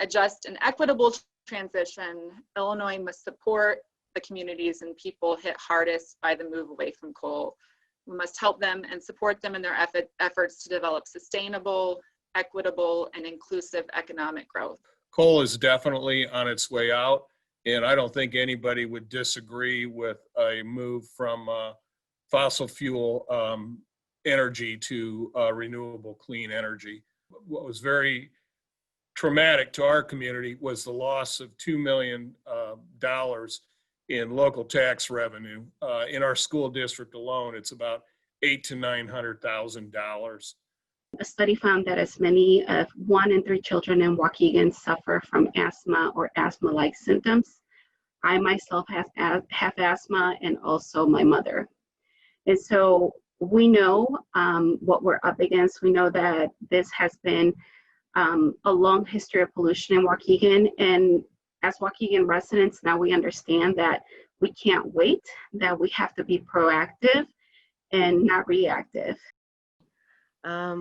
a just and equitable transition, Illinois must support the communities and people hit hardest by the move away from coal. We must help them and support them in their efforts to develop sustainable, equitable, and inclusive economic growth. Coal is definitely on its way out, and I don't think anybody would disagree with a move from fossil fuel energy to renewable clean energy. What was very traumatic to our community was the loss of $2 million in local tax revenue. In our school district alone, it's about $800,000 to $900,000. A study found that as many as 1 in 3 children in Waukegan suffer from asthma or asthma-like symptoms. I myself have asthma, and also my mother. And so we know what we're up against. We know that this has been a long history of pollution in Waukegan, and as Waukegan residents, now we understand that we can't wait, that we have to be proactive and not reactive.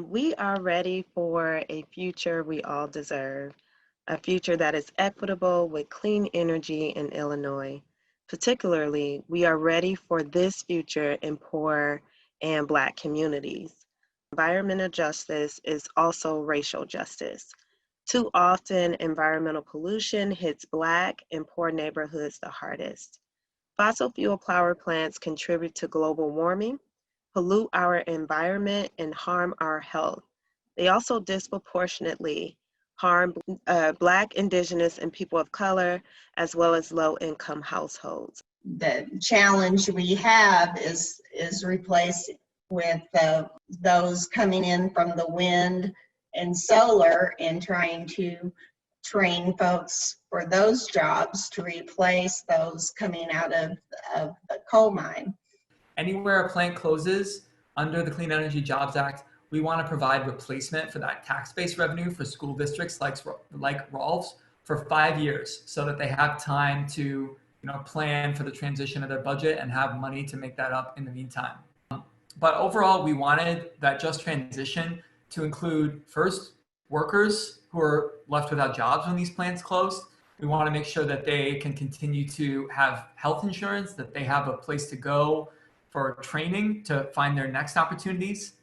We are ready for a future we all deserve, a future that is equitable with clean energy in Illinois. Particularly, we are ready for this future in poor and Black communities. Environmental justice is also racial justice. Too often, environmental pollution hits Black and poor neighborhoods the hardest. Fossil fuel power plants contribute to global warming, pollute our environment, and harm our health. They also disproportionately harm Black, Indigenous, and people of color, as well as low-income households. The challenge we have is replaced with those coming in from the wind and solar, and trying to train folks for those jobs to replace those coming out of the coal mine. Anywhere a plant closes under the Clean Energy Jobs Act, we want to provide replacement for that tax-based revenue for school districts like Rolf's for 5 years, so that they have time to plan for the transition of their budget and have money to make that up in the meantime. But overall, we wanted that just transition to include, first, workers who are left without jobs when these plants close. We want to make sure that they can continue to have health insurance, that they have a place to go for training to find their next opportunities.